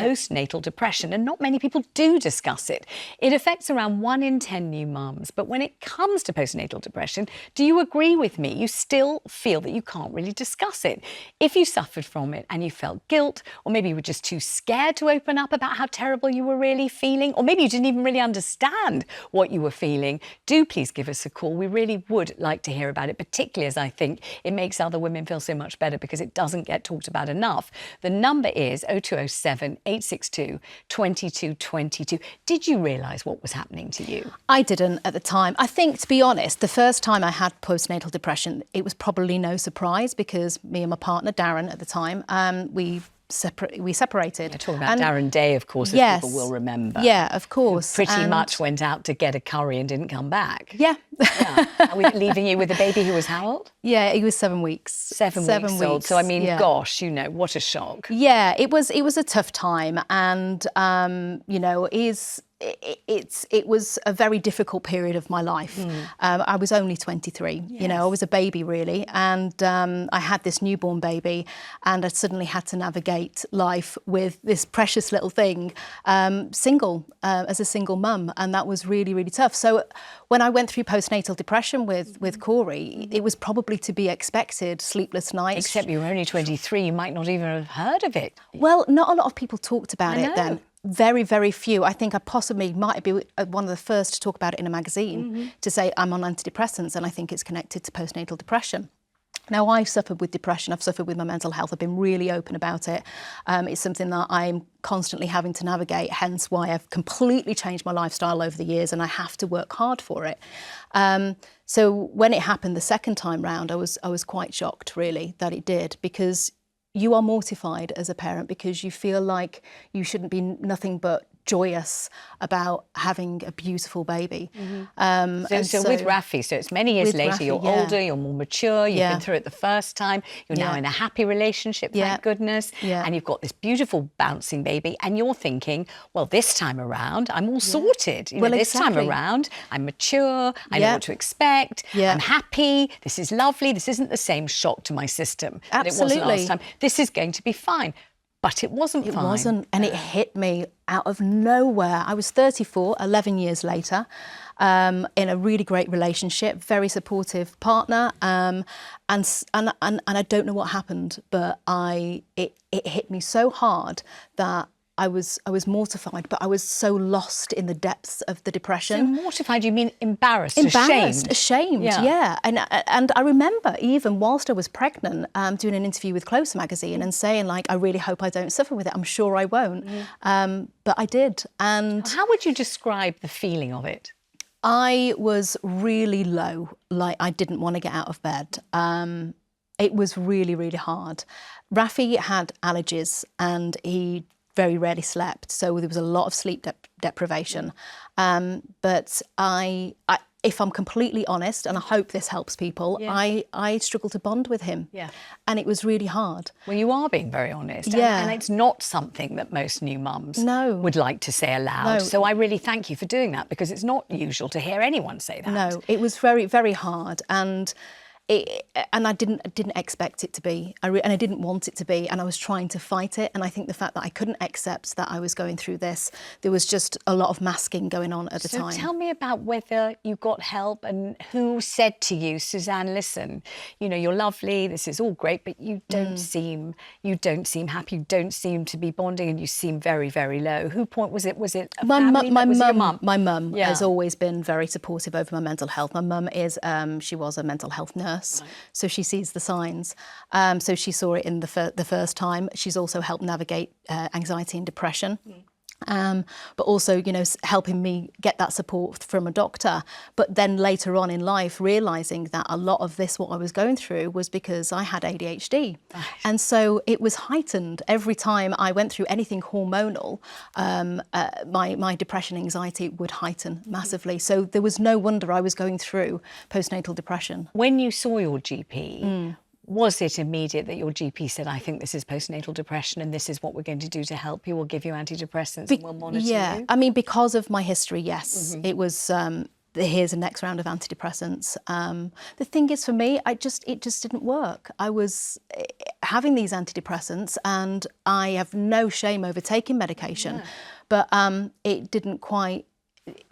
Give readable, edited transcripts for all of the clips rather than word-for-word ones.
postnatal depression, and not many people do discuss it. It affects around 1 in 10 new mums. But when it comes to postnatal depression, do you agree with me? You still feel that you can't really discuss it. If you suffered from it and you felt guilt, or maybe you were just too scared to open up about how terrible you were really feeling, or maybe you didn't even really understand what you were feeling, do please give us a call. We really would like to hear about it, particularly as I think it makes other women feel so much better because it doesn't get talked about enough. The number is 0207 862 2222. Did you realise what was happening to you? I didn't at the time. I think, to be honest, the first time I had postnatal depression, it was probably no surprise because me and my partner, Darren, at the time, we separated. You're talking about Darren Day, of course, as yes, people will remember. Yeah, of course. Who pretty much went out to get a curry and didn't come back. Yeah. Yeah. Are we leaving you with a baby who was how old? Yeah, he was 7 weeks. Seven weeks old. So, I mean, gosh, you know, what a shock. Yeah, it was a tough time. And, you know, it was a very difficult period of my life. I was only 23, you know, I was a baby really. And I had this newborn baby and I suddenly had to navigate life with this precious little thing, single, as a single mum. And that was really, really tough. So when I went through postnatal depression with Corey, it was probably to be expected, sleepless nights. Except you were only 23, you might not even have heard of it. Well, not a lot of people talked about it then. Very, very few. I think I possibly might be one of the first to talk about it in a magazine, to say I'm on antidepressants and I think it's connected to postnatal depression. Now, I've suffered with depression, I've suffered with my mental health, I've been really open about it. It's something that I'm constantly having to navigate, hence why I've completely changed my lifestyle over the years and I have to work hard for it. So when it happened the second time round, I was quite shocked, really, that it did, because you are mortified as a parent because you feel like you shouldn't be nothing but joyous about having a beautiful baby. So with Rafi, so it's many years later, Rafi, you're older, you're more mature, you've been through it the first time, you're now in a happy relationship, thank goodness, and you've got this beautiful bouncing baby and you're thinking, well, this time around, I'm all sorted. You know, this time around, I'm mature, I know what to expect, I'm happy, this is lovely, this isn't the same shock to my system that it was last time. This is going to be fine. But it wasn't fine. It wasn't, and it hit me out of nowhere. I was 34, 11 years later, in a really great relationship, very supportive partner, and I don't know what happened, but it hit me so hard that I was mortified, but I was so lost in the depths of the depression. So mortified, you mean embarrassed, ashamed, yeah. And I remember even whilst I was pregnant, doing an interview with Closer magazine and saying, like, I really hope I don't suffer with it. I'm sure I won't. But I did. And how would you describe the feeling of it? I was really low, like I didn't want to get out of bed. It was really, really hard. Rafi had allergies and he very rarely slept, so there was a lot of sleep deprivation. But if I'm completely honest, and I hope this helps people, I struggled to bond with him. And it was really hard. Well, you are being very honest. And it's not something that most new mums would like to say aloud. So I really thank you for doing that, because it's not usual to hear anyone say that. No, it was very, very hard. And I didn't expect it to be, and I didn't want it to be, and I was trying to fight it. And I think the fact that I couldn't accept that I was going through this, there was just a lot of masking going on at the time. So tell me about whether you got help and who said to you, Suzanne, listen, you know, you're lovely, this is all great, but you don't seem happy, you don't seem to be bonding, and you seem very, very low. Was it a family? My mum has always been very supportive over my mental health. My mum is, she was a mental health nurse. So she sees the signs. So she saw it in the first time. She's also helped navigate anxiety and depression. But also, you know, helping me get that support from a doctor. But then later on in life, realising that a lot of this, what I was going through, was because I had ADHD. And so it was heightened every time I went through anything hormonal. My depression, anxiety would heighten massively. So there was no wonder I was going through postnatal depression. When you saw your GP, was it immediate that your GP said, I think this is postnatal depression and this is what we're going to do to help you? We'll give you antidepressants and we'll monitor you? I mean, because of my history, yes. It was here's the next round of antidepressants. The thing is, for me, it just didn't work. I was having these antidepressants, and I have no shame over taking medication, but it didn't quite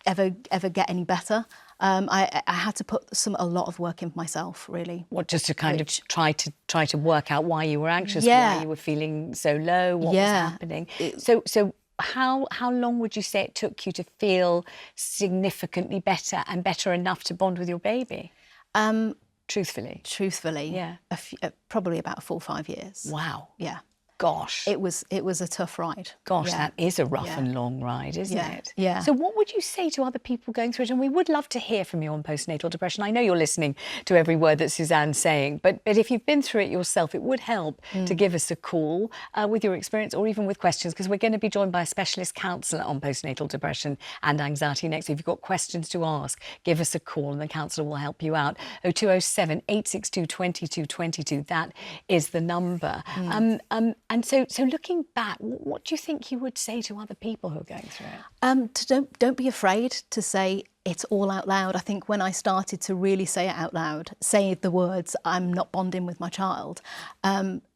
ever get any better. I had to put a lot of work in myself, really. What, just to kind of try to work out why you were anxious, why you were feeling so low, what was happening. So how long would you say it took you to feel significantly better and better enough to bond with your baby? Truthfully, yeah, probably about 4 or 5 years. Wow. Yeah. Gosh. It was a tough ride. Gosh, that is a rough and long ride, isn't it? Yeah. So what would you say to other people going through it? And we would love to hear from you on postnatal depression. I know you're listening to every word that Suzanne's saying, but if you've been through it yourself, it would help to give us a call with your experience or even with questions, because we're going to be joined by a specialist counsellor on postnatal depression and anxiety next. So if you've got questions to ask, give us a call and the counsellor will help you out. 0207 862 2222. That is the number. And so looking back, what do you think you would say to other people who are going through it? Don't be afraid to say it all out loud. I think when I started to really say it out loud, say the words, "I'm not bonding with my child,"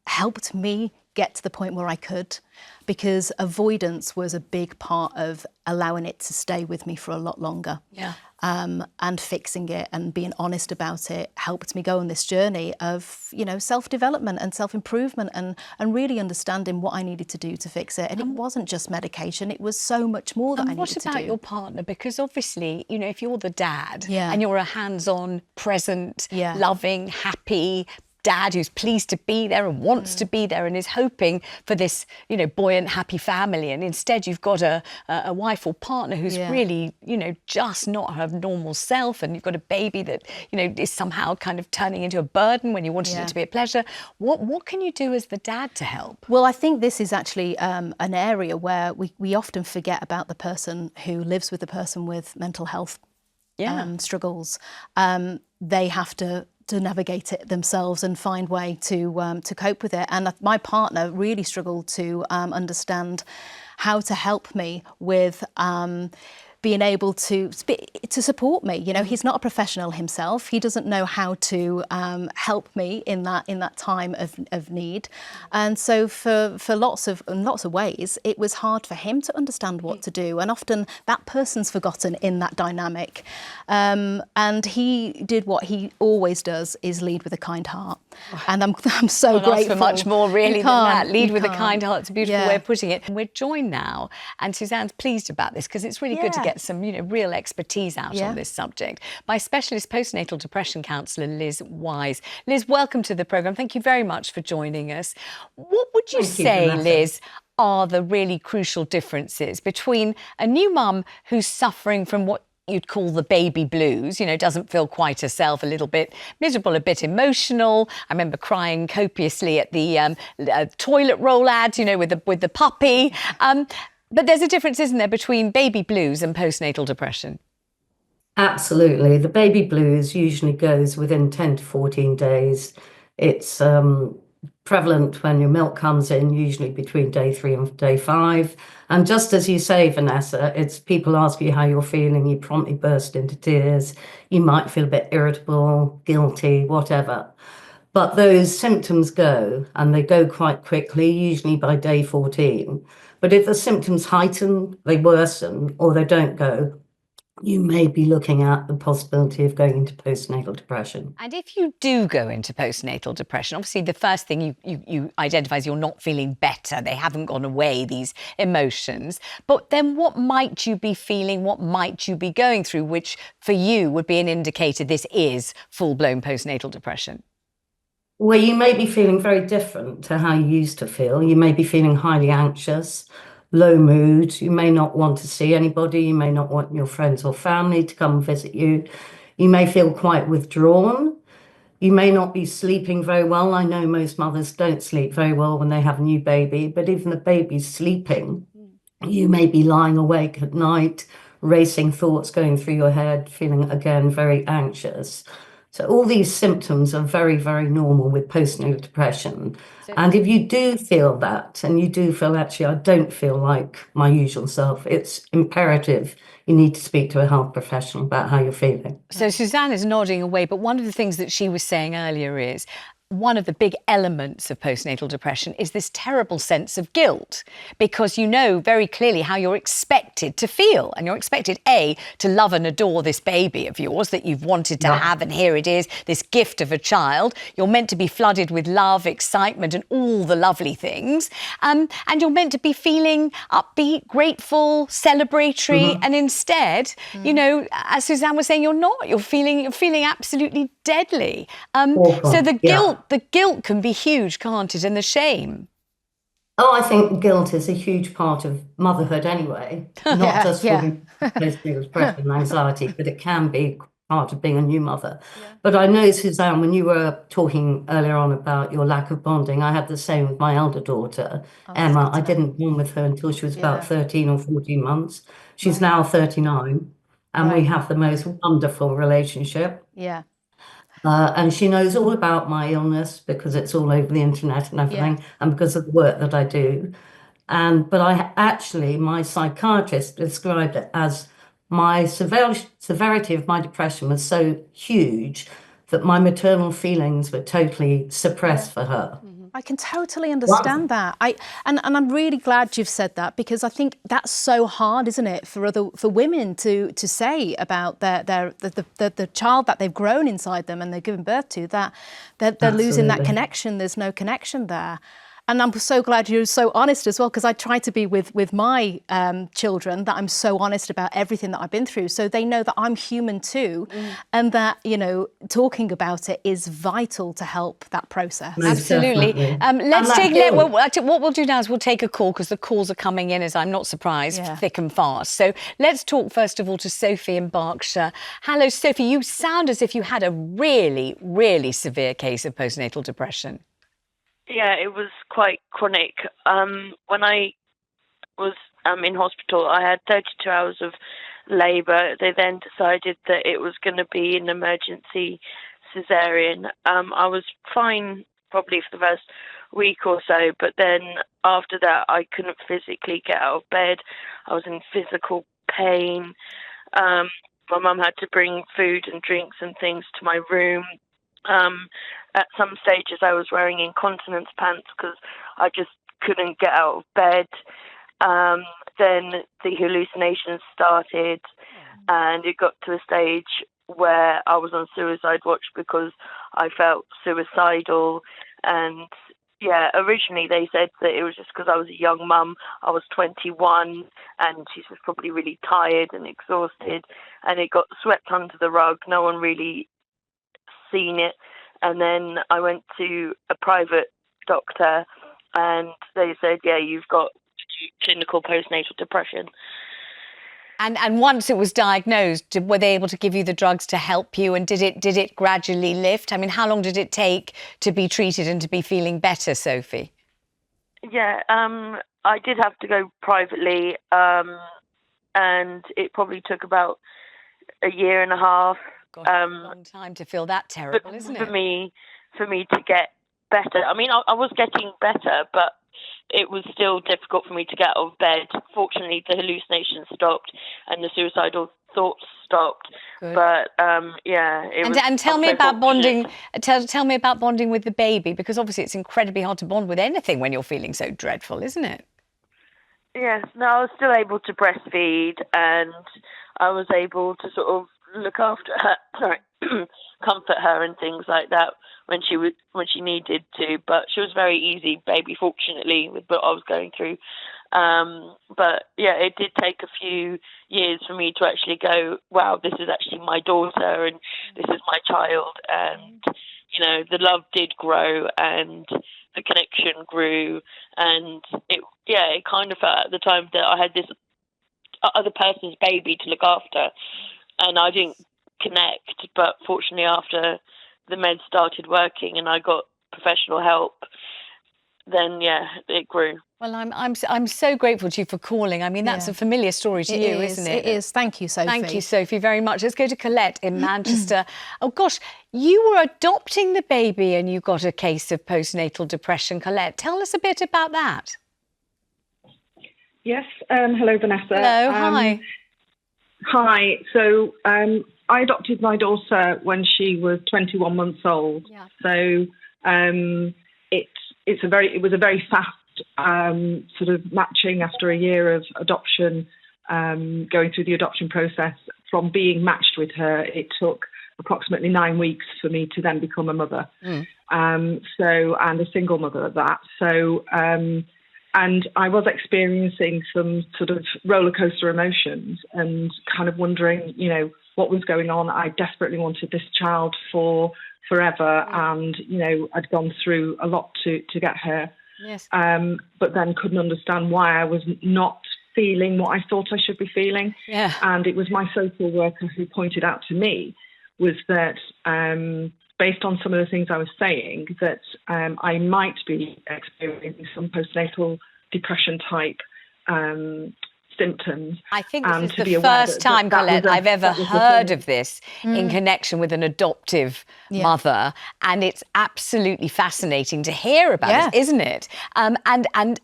helped me get to the point where I could, because avoidance was a big part of allowing it to stay with me for a lot longer. Yeah. And fixing it and being honest about it helped me go on this journey of, self-development and self-improvement and really understanding what I needed to do to fix it. And it wasn't just medication, it was so much more that I needed to do. What about your partner? Because obviously, if you're the dad and you're a hands-on, present, loving, happy dad who's pleased to be there and wants to be there and is hoping for this, buoyant, happy family. And instead you've got a wife or partner who's really, just not her normal self. And you've got a baby that, is somehow kind of turning into a burden when you wanted it to be a pleasure. What can you do as the dad to help? Well, I think this is actually an area where we often forget about the person who lives with the person with mental health struggles. They have to navigate it themselves and find way to cope with it. And my partner really struggled to understand how to help me with being able to support me. He's not a professional himself. He doesn't know how to help me in that time of need. And so for lots of ways, it was hard for him to understand what to do. And often that person's forgotten in that dynamic. And he did what he always does, is lead with a kind heart. And I'm so grateful. Ask for much more really than that. Lead with a kind heart. It's a beautiful way of putting it. And we're joined now, and Suzanne's pleased about this because it's really good to get some, real expertise out on this subject by specialist postnatal depression counsellor Liz Wise. Liz, welcome to the programme. Thank you very much for joining us. What would you say, Liz, are the really crucial differences between a new mum who's suffering from what you'd call the baby blues, doesn't feel quite herself, a little bit miserable, a bit emotional. I remember crying copiously at the toilet roll ad, with the puppy. But there's a difference, isn't there, between baby blues and postnatal depression? Absolutely. The baby blues usually goes within 10 to 14 days. It's prevalent when your milk comes in, usually between day 3 and day 5. And just as you say, Vanessa, it's people ask you how you're feeling, you promptly burst into tears. You might feel a bit irritable, guilty, whatever. But those symptoms go, and they go quite quickly, usually by day 14. But if the symptoms heighten, they worsen, or they don't go, you may be looking at the possibility of going into postnatal depression. And if you do go into postnatal depression, obviously the first thing you identify is you're not feeling better. They haven't gone away, these emotions. But then what might you be feeling? What might you be going through, which for you would be an indicator this is full-blown postnatal depression? Well, you may be feeling very different to how you used to feel. You may be feeling highly anxious, low mood. You may not want to see anybody. You may not want your friends or family to come visit you. You may feel quite withdrawn. You may not be sleeping very well. I know most mothers don't sleep very well when they have a new baby, but even the baby's sleeping, you may be lying awake at night, racing thoughts going through your head, feeling, again, very anxious. So all these symptoms are very, very normal with postnatal depression. So, And if you do feel that, and you do feel, actually, I don't feel like my usual self, it's imperative you need to speak to a health professional about how you're feeling. so Suzanne is nodding away, but one of the things that she was saying earlier is one of the big elements of postnatal depression is this terrible sense of guilt, because you know very clearly how you're expected to feel, and you're expected, A, to love and adore this baby of yours that you've wanted to have, and here it is, this gift of a child. You're meant to be flooded with love, excitement, and all the lovely things, and you're meant to be feeling upbeat, grateful, celebratory, and instead, you know, as Suzanne was saying, you're not. You're feeling absolutely deadly. So the guilt can be huge, can't it? And the shame. Oh, I think guilt is a huge part of motherhood anyway, not just for postnatal depression and anxiety, but it can be part of being a new mother. But I know, Suzanne, when you were talking earlier on about your lack of bonding, I had the same with my elder daughter, Emma. I didn't bond with her until she was about 13 or 14 months. She's now 39, and we have the most wonderful relationship. Yeah. And she knows all about my illness because it's all over the internet and everything, and because of the work that I do. But my psychiatrist described it as my severity of my depression was so huge that my maternal feelings were totally suppressed for her. I can totally understand that. And I'm really glad you've said that, because I think that's so hard, isn't it, for women to say about the child that they've grown inside them and they've given birth to, that they're losing that connection. There's no connection there. And I'm so glad you're so honest as well, because I try to be with my children, that I'm so honest about everything that I've been through, so they know that I'm human too, and that, you know, talking about it is vital to help that process. Absolutely. Let's take what we'll do now is we'll take a call, because the calls are coming in, as I'm not surprised, thick and fast. So let's talk first of all to Sophie in Berkshire. Hello, Sophie. You sound as if you had a really, really severe case of postnatal depression. Yeah, it was quite chronic. When I was in hospital, I had 32 hours of labour. They then decided that it was going to be an emergency cesarean. I was fine probably for the first week or so, but then after that I couldn't physically get out of bed. I was in physical pain. My mum had to bring food and drinks and things to my room. At some stages I was wearing incontinence pants because I just couldn't get out of bed. Then the hallucinations started, and it got to a stage where I was on suicide watch because I felt suicidal. And yeah, originally they said that it was just because I was a young mum. I was 21 and she was probably really tired and exhausted, and it got swept under the rug. No one really seen it. And then I went to a private doctor and they said, yeah, you've got clinical postnatal depression. And once it was diagnosed, were they able to give you the drugs to help you? And did it gradually lift? I mean, how long did it take to be treated and to be feeling better, Sophie? Yeah, I did have to go privately, and it probably took about a year and a half. Gosh, a long time to feel that terrible, isn't it? For me to get better. I mean, I was getting better, but it was still difficult for me to get out of bed. Fortunately, the hallucinations stopped and the suicidal thoughts stopped. Good. But yeah, and tell me about bonding. Tell me about bonding with the baby, because obviously it's incredibly hard to bond with anything when you're feeling so dreadful, isn't it? Yes. No, I was still able to breastfeed, and I was able to sort of look after her, comfort her and things like that when she needed to. But she was very easy baby, fortunately, with what I was going through. But yeah, it did take a few years for me to actually go, wow, this is actually my daughter and this is my child. And, you know, the love did grow and the connection grew. And it kind of felt at the time that I had this other person's baby to look after. And I didn't connect, but fortunately after the meds started working and I got professional help, then it grew. Well, I'm so grateful to you for calling. I mean, that's a familiar story to you, isn't it? It is. Thank you, Sophie. Thank you, Sophie, very much. Let's go to Colette in Manchester. Oh, gosh, you were adopting the baby and you got a case of postnatal depression. Colette, tell us a bit about that. Yes. Hello, Vanessa. Hello. Hi. Hi. So I adopted my daughter when she was 21 months old. Yeah. So it was a very fast sort of matching after a year of adoption, going through the adoption process. From being matched with her, it took approximately 9 weeks for me to then become a mother. And a single mother at that. So, and I was experiencing some sort of roller coaster emotions and kind of wondering, what was going on. I desperately wanted this child for forever, and I'd gone through a lot to get her. Yes. But then couldn't understand why I was not feeling what I thought I should be feeling. Yeah. And it was my social worker who pointed out to me was that based on some of the things I was saying, that I might be experiencing some postnatal depression type symptoms. I think this is the first time, Colette, I've ever heard of this in connection with an adoptive mother, and it's absolutely fascinating to hear about it, isn't it? And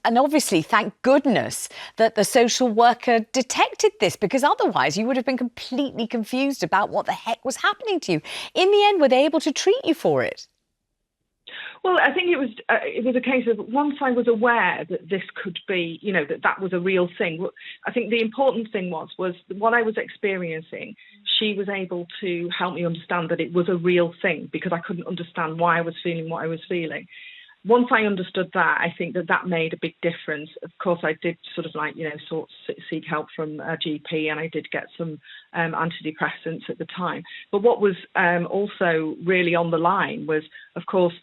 obviously, thank goodness that the social worker detected this, because otherwise you would have been completely confused about what the heck was happening to you. In the end, were they able to treat you for it? Well, I think it was a case of once I was aware that this could be, that was a real thing. I think the important thing was what I was experiencing. She was able to help me understand that it was a real thing, because I couldn't understand why I was feeling what I was feeling. Once I understood that, I think that made a big difference. Of course, I did sort of seek help from a GP, and I did get some antidepressants at the time. But what was also really on the line was, of course,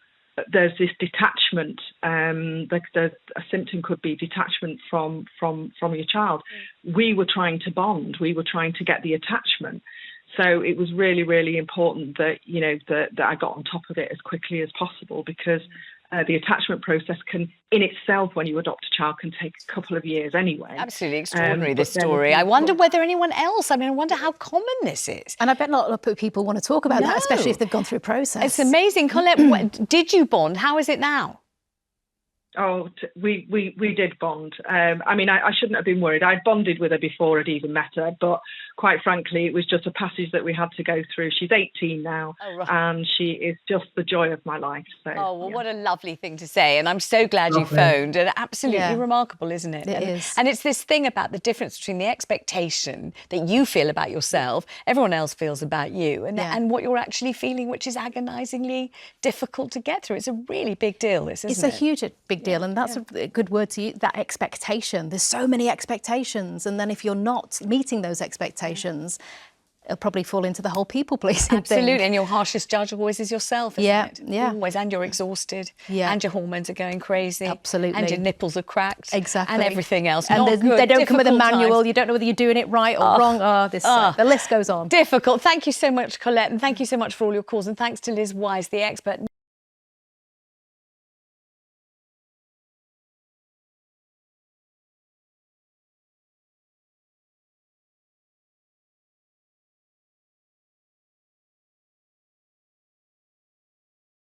there's this detachment. A symptom could be detachment from your child. We were trying to bond. We were trying to get the attachment. So it was really, really important that that I got on top of it as quickly as possible, because the attachment process can, in itself, when you adopt a child, can take a couple of years anyway. Absolutely extraordinary, this story. I wonder whether anyone else, I wonder how common this is. And I bet not a lot of people want to talk about that, especially if they've gone through a process. It's amazing. Colette, did you bond? How is it now? Oh, we did bond. I shouldn't have been worried. I'd bonded with her before I'd even met her, but quite frankly, it was just a passage that we had to go through. She's 18 now, and she is just the joy of my life. So, what a lovely thing to say. And I'm so glad you phoned. And absolutely remarkable, isn't it? It is. And it's this thing about the difference between the expectation that you feel about yourself, everyone else feels about you, and what you're actually feeling, which is agonisingly difficult to get through. It's a really big deal, this, isn't it? It's a huge big deal, and that's a good word to use, that expectation. There's so many expectations, and then if you're not meeting those expectations, it'll probably fall into the whole people-pleasing thing. Absolutely, and your harshest judge always is yourself, isn't it? Yeah. Always, and you're exhausted, and your hormones are going crazy. Absolutely. And your nipples are cracked. Exactly. And everything else. And they don't come with a manual. You don't know whether you're doing it right or wrong. The list goes on. Difficult. Thank you so much, Colette, and thank you so much for all your calls, and thanks to Liz Wise, the expert.